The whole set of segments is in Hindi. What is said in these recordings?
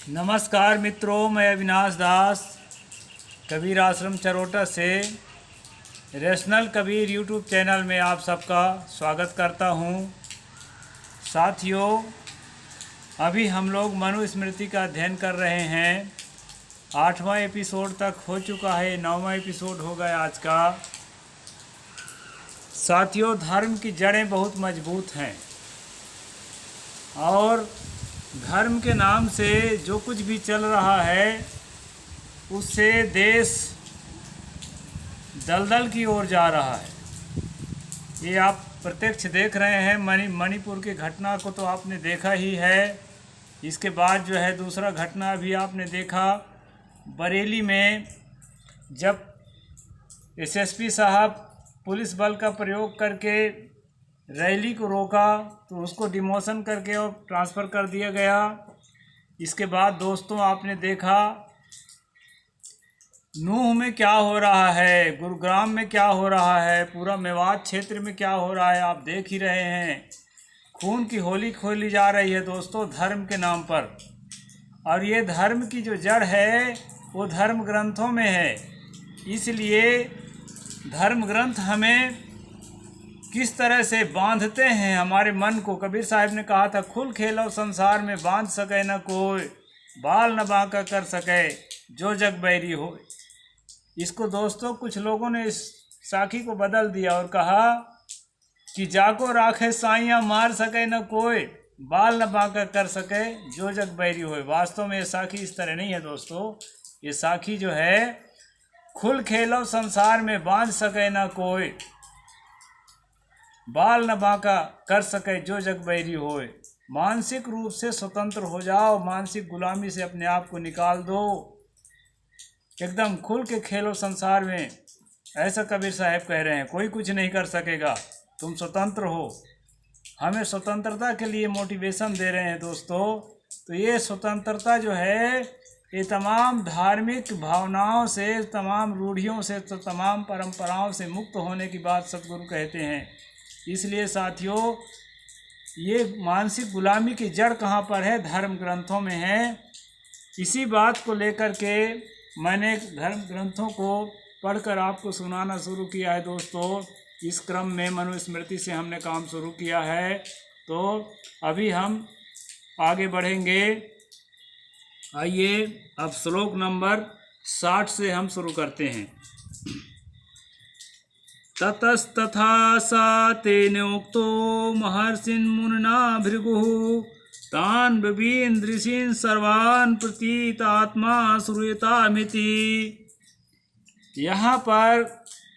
नमस्कार मित्रों, मैं अविनाश दास कबीर आश्रम चरोटा से रैशनल कबीर यूट्यूब चैनल में आप सबका स्वागत करता हूं। साथियों, अभी हम लोग मनुस्मृति का अध्ययन कर रहे हैं। 8वां एपिसोड तक हो चुका है, 9वां एपिसोड होगा आज का। साथियों, धर्म की जड़ें बहुत मजबूत हैं और धर्म के नाम से जो कुछ भी चल रहा है उससे देश दलदल की ओर जा रहा है। ये आप प्रत्यक्ष देख रहे हैं। मणिपुर की घटना को तो आपने देखा ही है। इसके बाद जो है दूसरा घटना भी आपने देखा, बरेली में जब एसएसपी साहब पुलिस बल का प्रयोग करके रैली को रोका तो उसको डिमोशन करके और ट्रांसफ़र कर दिया गया। इसके बाद दोस्तों आपने देखा नूह में क्या हो रहा है, गुरुग्राम में क्या हो रहा है, पूरा मेवात क्षेत्र में क्या हो रहा है, आप देख ही रहे हैं। खून की होली खोली जा रही है दोस्तों धर्म के नाम पर। और ये धर्म की जो जड़ है वो धर्म ग्रंथों में है। इसलिए धर्म ग्रंथ हमें किस तरह से बांधते हैं हमारे मन को। कबीर साहब ने कहा था, खुल खेलो संसार में बांध सके न कोई, बाल न बांका कर सके जो जग बैरी हो। इसको दोस्तों कुछ लोगों ने इस साखी को बदल दिया और कहा कि जाको राखे साइयाँ मार सके न कोई, बाल न बांका कर सके जो जग बैरी हो। वास्तव में ये साखी इस तरह नहीं है दोस्तों। ये साखी जो है, खुल खेलो संसार में बांध सके न कोई, बाल न बांका कर सके जो जग बैरी होए। मानसिक रूप से स्वतंत्र हो जाओ, मानसिक गुलामी से अपने आप को निकाल दो, एकदम खुल के खेलो संसार में। ऐसा कबीर साहब कह रहे हैं। कोई कुछ नहीं कर सकेगा, तुम स्वतंत्र हो। हमें स्वतंत्रता के लिए मोटिवेशन दे रहे हैं दोस्तों। तो ये स्वतंत्रता जो है ये तमाम धार्मिक भावनाओं से, तमाम रूढ़ियों से, तो तमाम परंपराओं से मुक्त होने की बात सतगुरु कहते हैं। इसलिए साथियों, ये मानसिक गुलामी की जड़ कहाँ पर है? धर्म ग्रंथों में है। इसी बात को लेकर के मैंने धर्म ग्रंथों को पढ़कर आपको सुनाना शुरू किया है दोस्तों। इस क्रम में मनुस्मृति से हमने काम शुरू किया है। तो अभी हम आगे बढ़ेंगे। आइए अब श्लोक नंबर 60 से हम शुरू करते हैं। ततस्तथा सा तेनोक्तो महर्षिन् मुनिना भृगुः तान् ब्रवीन् ऋषीन् सर्वान् प्रतीतात्मा श्रूयतामिति। यहाँ पर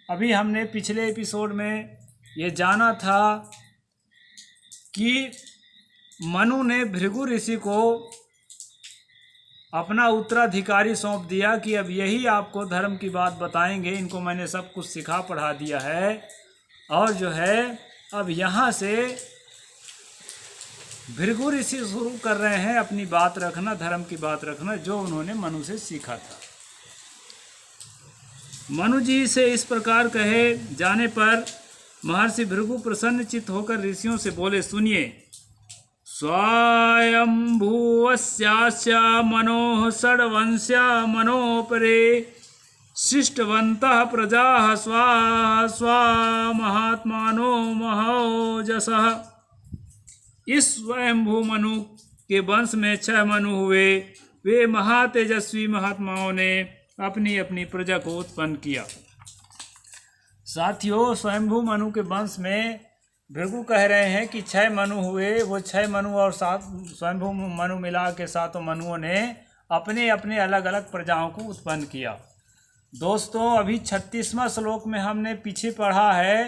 अभी हमने पिछले एपिसोड में ये जाना था कि मनु ने भृगु ऋषि को अपना उत्तराधिकारी सौंप दिया कि अब यही आपको धर्म की बात बताएंगे। इनको मैंने सब कुछ सिखा पढ़ा दिया है और जो है अब यहाँ से भृगु ऋषि शुरू कर रहे हैं अपनी बात रखना, धर्म की बात रखना, जो उन्होंने मनु से सीखा था। मनु जी से इस प्रकार कहे जाने पर महर्षि भृगु प्रसन्न चित्त होकर ऋषियों से बोले, सुनिए। स्वयंभुवस्यास्य मनोः षड्वंश्या मनोपरे शिष्टवन्तः प्रजाः स्वा स्वा महात्मानो महोजसः। इस स्वयंभू मनु के वंश में 6 मनु हुए। वे महातेजस्वी महात्माओं ने अपनी अपनी प्रजा को उत्पन्न किया। साथियों, स्वयंभू मनु के वंश में भृगु कह रहे हैं कि 6 मनु हुए। वो 6 मनु और 7 स्वयंभू मनु मिला के 7 मनुओं ने अपने अपने अलग अलग प्रजाओं को उत्पन्न किया। दोस्तों, अभी 36वां श्लोक में हमने पीछे पढ़ा है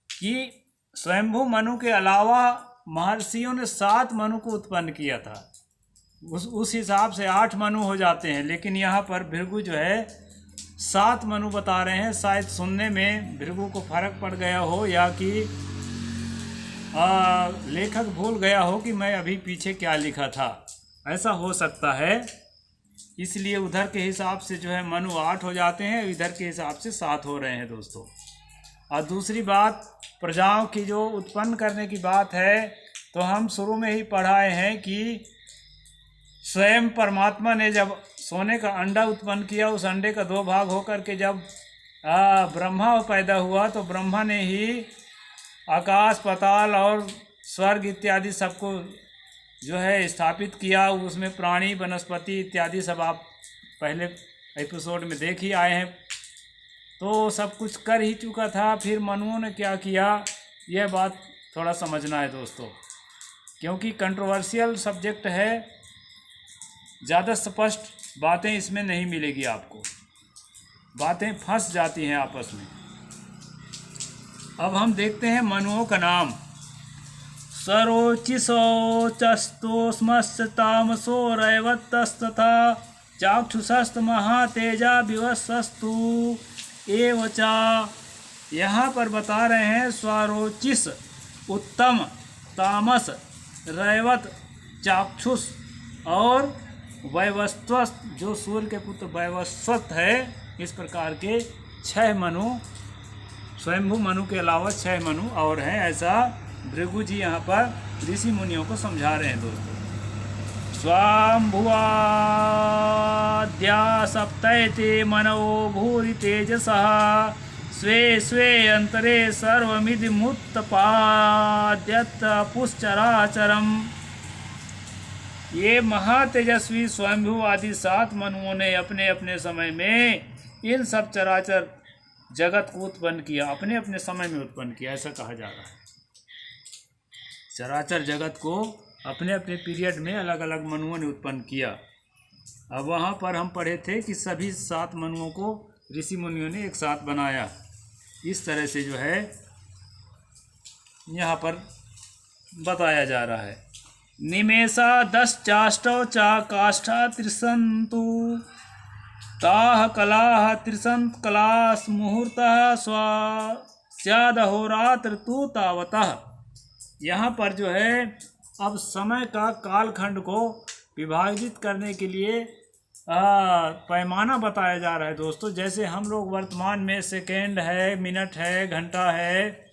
कि स्वयंभू मनु के अलावा महर्षियों ने 7 मनु को उत्पन्न किया था। उस हिसाब से 8 मनु हो जाते हैं। लेकिन यहाँ पर भृगु जो है 7 मनु बता रहे हैं। शायद सुनने में भृगु को फर्क पड़ गया हो या कि लेखक भूल गया हो कि मैं अभी पीछे क्या लिखा था, ऐसा हो सकता है। इसलिए उधर के हिसाब से जो है मनु 8 हो जाते हैं, इधर के हिसाब से 7 हो रहे हैं दोस्तों। और दूसरी बात, प्रजाओं की जो उत्पन्न करने की बात है, तो हम शुरू में ही पढ़ाए हैं कि स्वयं परमात्मा ने जब सोने का अंडा उत्पन्न किया, उस अंडे का 2 भाग होकर के जब ब्रह्मा पैदा हुआ, तो ब्रह्मा ने ही आकाश पाताल और स्वर्ग इत्यादि सबको जो है स्थापित किया। उसमें प्राणी वनस्पति इत्यादि सब आप पहले एपिसोड में देख ही आए हैं। तो सब कुछ कर ही चुका था। फिर मनुओं ने क्या किया, यह बात थोड़ा समझना है दोस्तों, क्योंकि कंट्रोवर्शियल सब्जेक्ट है, ज़्यादा स्पष्ट बातें इसमें नहीं मिलेगी आपको, बातें फंस जाती हैं आपस में। अब हम देखते हैं मनुओं का नाम। सरोचिशोचस्तोस्मश्च तामसो रैवतस्तथा चाक्षुषस्त महातेजा विवस्वस्तु एवचा। यहाँ पर बता रहे हैं स्वरोचिस उत्तम, तामस रैवत चाक्षुष और वैवस्वत जो सूर्य के पुत्र वैवस्वत है। इस प्रकार के 6 मनु, स्वयंभू मनु के अलावा 6 मनु और हैं, ऐसा भृगु जी यहाँ पर ऋषि मुनियों को समझा रहे हैं दोस्तों। स्वाम्भुवाद्या सप्तैते मनो भूरि तेजसः स्वे स्वे अंतरे सर्वमिदमुत्पाद्यत पुश्चराचरम। ये महातेजस्वी स्वयंभू आदि 7 मनुओं ने अपने अपने समय में इन सब चराचर जगत को उत्पन्न किया, अपने अपने समय में उत्पन्न किया, ऐसा कहा जा रहा है। चराचर जगत को अपने अपने पीरियड में अलग अलग मनुओं ने उत्पन्न किया। अब वहाँ पर हम पढ़े थे कि सभी 7 मनुओं को ऋषि मुनियों ने एक साथ बनाया। इस तरह से जो है यहाँ पर बताया जा रहा है। निमेषा 10 चाष्टौ चा काष्ठा त्रिसंतु ताह कलाह त्रिसंत कलास मुहूर्तः स्यादहोरात्र तु तावतः। यहाँ पर जो है अब समय का कालखंड को विभाजित करने के लिए पैमाना बताया जा रहा है दोस्तों। जैसे हम लोग वर्तमान में सेकेंड है, मिनट है, घंटा है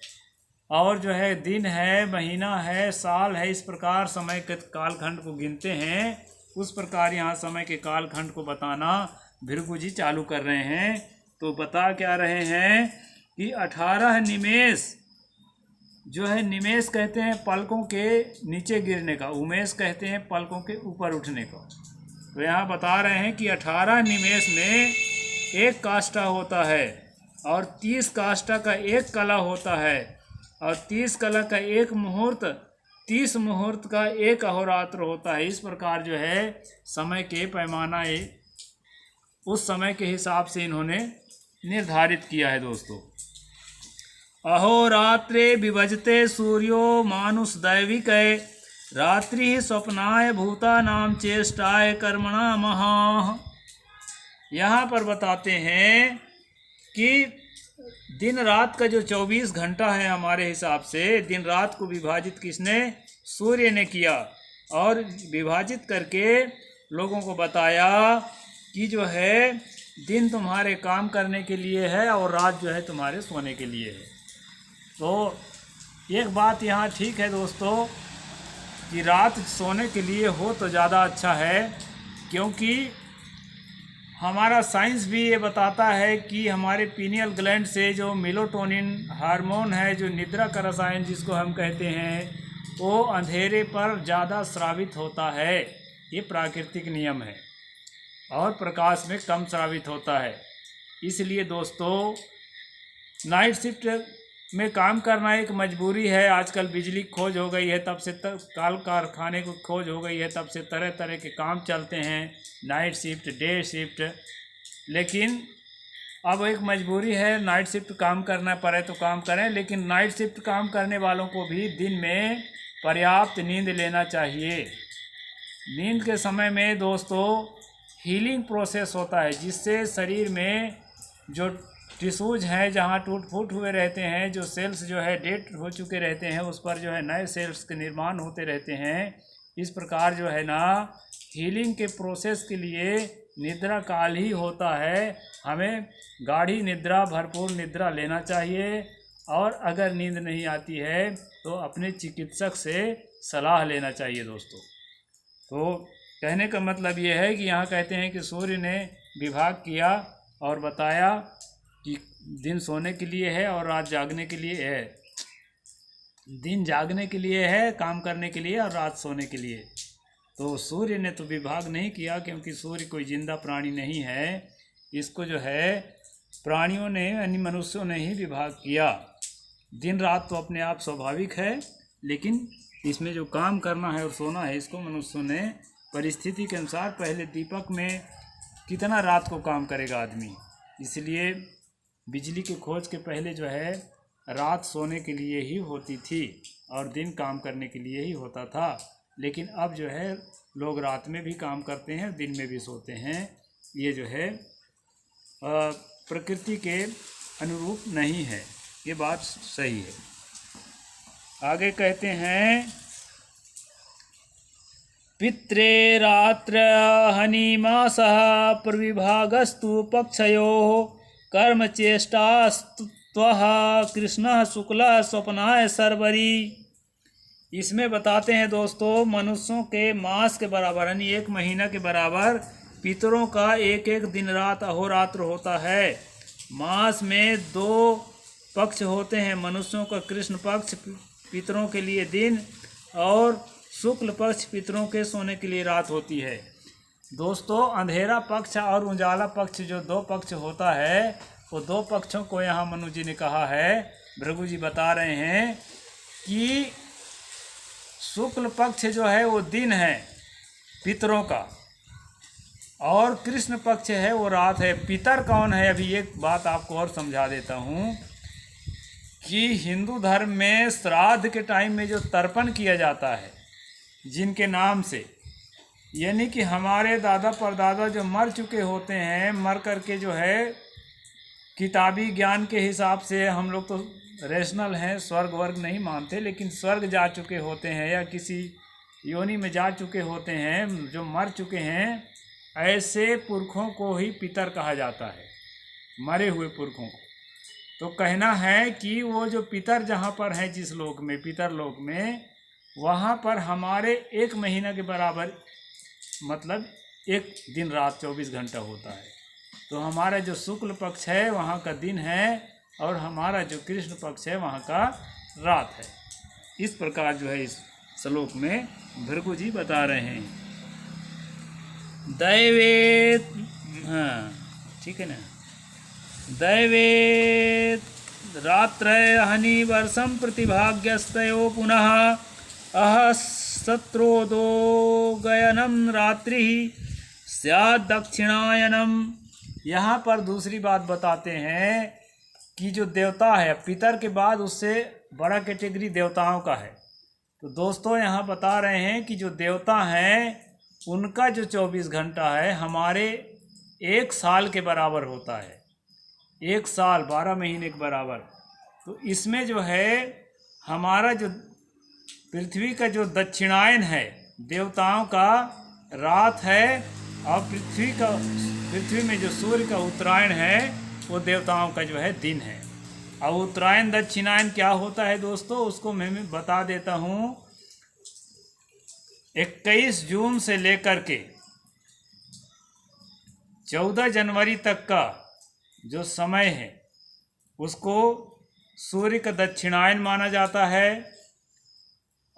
और जो है दिन है, महीना है, साल है, इस प्रकार समय के कालखंड को गिनते हैं, उस प्रकार यहाँ समय के कालखंड को बताना भृगु जी चालू कर रहे हैं। तो बता क्या रहे हैं कि 18 निमेष जो है, निमेष कहते हैं पलकों के नीचे गिरने का, उमेश कहते हैं पलकों के ऊपर उठने का। तो यहाँ बता रहे हैं कि 18 निमेष में 1 काष्ठा होता है और 30 काष्ठा का 1 कला होता है और 30 कला का 1 मुहूर्त, 30 मुहूर्त का 1 अहोरात्र होता है। इस प्रकार जो है समय के पैमाना उस समय के हिसाब से इन्होंने निर्धारित किया है दोस्तों। अहोरात्रे विभजते सूर्यो मानुष दैविकै रात्रि स्वप्नाय भूतानाम चेष्टाय कर्मणा महा। यहाँ पर बताते हैं कि दिन रात का जो 24 घंटा है हमारे हिसाब से, दिन रात को विभाजित किसने? सूर्य ने किया और विभाजित करके लोगों को बताया कि जो है दिन तुम्हारे काम करने के लिए है और रात जो है तुम्हारे सोने के लिए है। तो एक बात यहाँ ठीक है दोस्तों कि रात सोने के लिए हो तो ज़्यादा अच्छा है, क्योंकि हमारा साइंस भी ये बताता है कि हमारे पीनियल ग्लैंड से जो मेलाटोनिन हार्मोन है, जो निद्रा का रसायन जिसको हम कहते हैं, वो अंधेरे पर ज़्यादा स्रावित होता है। ये प्राकृतिक नियम है और प्रकाश में कम स्रावित होता है। इसलिए दोस्तों नाइट शिफ्ट में काम करना एक मजबूरी है। आजकल बिजली की खोज हो गई है, तब से काल कारखाने को खोज हो गई है, तब से तरह तरह के काम चलते हैं, नाइट शिफ्ट, डे शिफ्ट। लेकिन अब एक मजबूरी है, नाइट शिफ्ट काम करना पड़े तो काम करें, लेकिन नाइट शिफ्ट काम करने वालों को भी दिन में पर्याप्त नींद लेना चाहिए। नींद के समय में दोस्तों हीलिंग प्रोसेस होता है, जिससे शरीर में जो टिश्यूज हैं, जहाँ टूट फूट हुए रहते हैं, जो सेल्स जो है डेड हो चुके रहते हैं, उस पर जो है नए सेल्स के निर्माण होते रहते हैं। इस प्रकार जो है ना हीलिंग के प्रोसेस के लिए निद्रा काल ही होता है। हमें गाढ़ी निद्रा, भरपूर निद्रा लेना चाहिए और अगर नींद नहीं आती है तो अपने चिकित्सक से सलाह लेना चाहिए दोस्तों। तो कहने का मतलब ये है कि यहाँ कहते हैं कि सूर्य ने विभाग किया और बताया कि दिन सोने के लिए है और रात जागने के लिए है, दिन जागने के लिए है, काम करने के लिए, और रात सोने के लिए। तो सूर्य ने तो विभाग नहीं किया, क्योंकि सूर्य कोई जिंदा प्राणी नहीं है। इसको जो है प्राणियों ने यानी मनुष्यों ने ही विभाग किया। दिन रात तो अपने आप स्वाभाविक है, लेकिन इसमें जो काम करना है और सोना है, इसको मनुष्यों ने परिस्थिति के अनुसार, पहले दीपक में कितना रात को काम करेगा आदमी, इसलिए बिजली की खोज के पहले जो है रात सोने के लिए ही होती थी और दिन काम करने के लिए ही होता था। लेकिन अब जो है लोग रात में भी काम करते हैं, दिन में भी सोते हैं। ये जो है प्रकृति के अनुरूप नहीं है, ये बात सही है। आगे कहते हैं पित्रे रात्र हनिमासः प्रविभागस्तु पक्षयोः कर्म चेष्टास्त्वः कृष्णः शुक्लः स्वप्नाय सर्वरी। इसमें बताते हैं दोस्तों, मनुष्यों के मास के बराबर यानी 1 महीना के बराबर पितरों का एक एक दिन रात अहोरात्र होता है। मास में 2 पक्ष होते हैं, मनुष्यों का कृष्ण पक्ष पितरों के लिए दिन और शुक्ल पक्ष पितरों के सोने के लिए रात होती है। दोस्तों अंधेरा पक्ष और उजाला पक्ष जो 2 पक्ष होता है, वो 2 पक्षों को यहाँ मनु जी ने कहा है, भृगु जी बता रहे हैं कि शुक्ल पक्ष जो है वो दिन है पितरों का, और कृष्ण पक्ष है वो रात है। पितर कौन है? अभी एक बात आपको और समझा देता हूँ कि हिंदू धर्म में श्राद्ध के टाइम में जो तर्पण किया जाता है जिनके नाम से, यानी कि हमारे दादा परदादा जो मर चुके होते हैं, मर करके जो है किताबी ज्ञान के हिसाब से हम लोग तो रैशनल हैं, स्वर्ग वर्ग नहीं मानते, लेकिन स्वर्ग जा चुके होते हैं या किसी योनि में जा चुके होते हैं, जो मर चुके हैं, ऐसे पुरखों को ही पितर कहा जाता है, मरे हुए पुरखों को। तो कहना है कि वो जो पितर जहाँ पर हैं, जिस लोक में, पितर लोक में, वहाँ पर हमारे 1 महीना के बराबर मतलब 1 दिन रात 24 घंटा होता है। तो हमारा जो शुक्ल पक्ष है वहाँ का दिन है और हमारा जो कृष्ण पक्ष है वहाँ का रात है। इस प्रकार जो है इस श्लोक में भृगु जी बता रहे हैं। दैवेत, हाँ ठीक है ना, दैवेत रात्रय हनि वर्षम प्रतिभाग्यस्तयो पुनः अह सत्रोदो गयनम रात्रि स्यात् दक्षिणायनम। यहाँ पर दूसरी बात बताते हैं कि जो देवता है पितर के बाद उससे बड़ा कैटेगरी देवताओं का है। तो दोस्तों यहाँ बता रहे हैं कि जो देवता हैं उनका जो 24 घंटा है हमारे 1 साल के बराबर होता है, 1 साल 12 महीने के बराबर। तो इसमें जो है हमारा जो पृथ्वी का जो दक्षिणायन है देवताओं का रात है, और पृथ्वी में जो सूर्य का उत्तरायण है वो देवताओं का जो है दिन है। और उत्तरायण दक्षिणायन क्या होता है दोस्तों, उसको मैं बता देता हूँ। 21 जून से लेकर के 14 जनवरी तक का जो समय है उसको सूर्य का दक्षिणायन माना जाता है,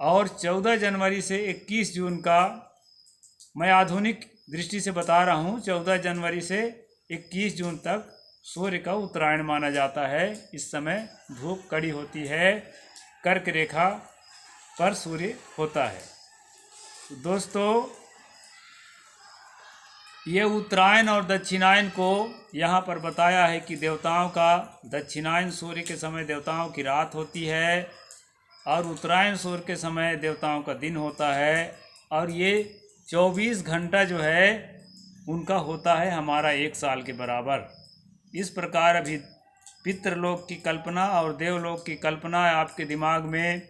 और 14 जनवरी से 21 जून का, मैं आधुनिक दृष्टि से बता रहा हूँ, 14 जनवरी से 21 जून तक सूर्य का उत्तरायण माना जाता है। इस समय धूप कड़ी होती है, कर्क रेखा पर सूर्य होता है। तो दोस्तों ये उत्तरायण और दक्षिणायन को यहाँ पर बताया है कि देवताओं का दक्षिणायन सूर्य के समय देवताओं की रात होती है, और उत्तरायण सूर्य के समय देवताओं का दिन होता है, और ये 24 घंटा जो है उनका होता है हमारा 1 साल के बराबर। इस प्रकार अभी पितृलोक की कल्पना और देवलोक की कल्पना आपके दिमाग में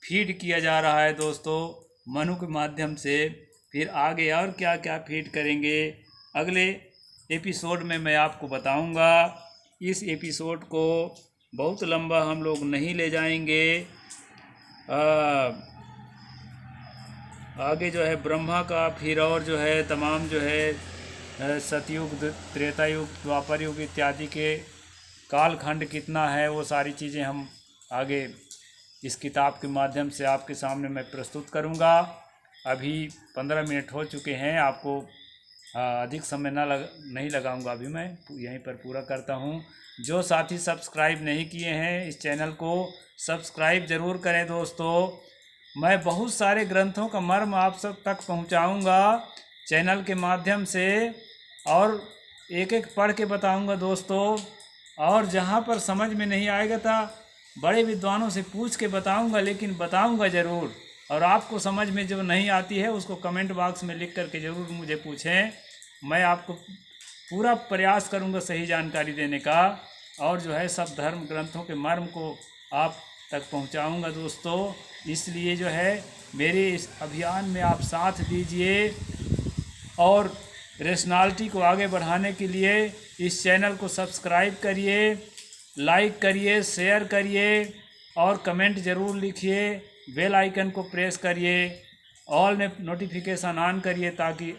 फीड किया जा रहा है दोस्तों मनु के माध्यम से। फिर आगे और क्या क्या फीड करेंगे अगले एपिसोड में मैं आपको बताऊंगा। इस एपिसोड को बहुत लंबा हम लोग नहीं ले जाएंगे। आगे जो है ब्रह्मा का, फिर और जो है तमाम जो है सतयुग, त्रेता युग, द्वापर युग इत्यादि के कालखंड कितना है, वो सारी चीज़ें हम आगे इस किताब के माध्यम से आपके सामने मैं प्रस्तुत करूंगा। अभी 15 मिनट हो चुके हैं, आपको अधिक समय नहीं लगाऊंगा, अभी मैं यहीं पर पूरा करता हूं। जो साथी सब्सक्राइब नहीं किए हैं इस चैनल को सब्सक्राइब ज़रूर करें दोस्तों। मैं बहुत सारे ग्रंथों का मर्म आप सब तक पहुंचाऊंगा चैनल के माध्यम से, और एक एक पढ़ के बताऊंगा दोस्तों। और जहां पर समझ में नहीं आएगा तो बड़े विद्वानों से पूछ के बताऊंगा, लेकिन बताऊंगा ज़रूर। और आपको समझ में जो नहीं आती है उसको कमेंट बॉक्स में लिख करके ज़रूर मुझे पूछें, मैं आपको पूरा प्रयास करूंगा सही जानकारी देने का, और जो है सब धर्म ग्रंथों के मर्म को आप तक पहुंचाऊंगा दोस्तों। इसलिए जो है मेरे इस अभियान में आप साथ दीजिए, और रेशनैलिटी को आगे बढ़ाने के लिए इस चैनल को सब्सक्राइब करिए, लाइक करिए, शेयर करिए, और कमेंट ज़रूर लिखिए, बेल आइकन को प्रेस करिए, ऑल में नोटिफिकेशन ऑन करिए, ताकि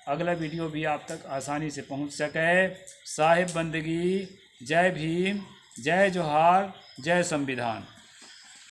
अगला वीडियो भी आप तक आसानी से पहुंच सके। साहिब बंदगी, जय भीम, जय जोहार, जय संविधान।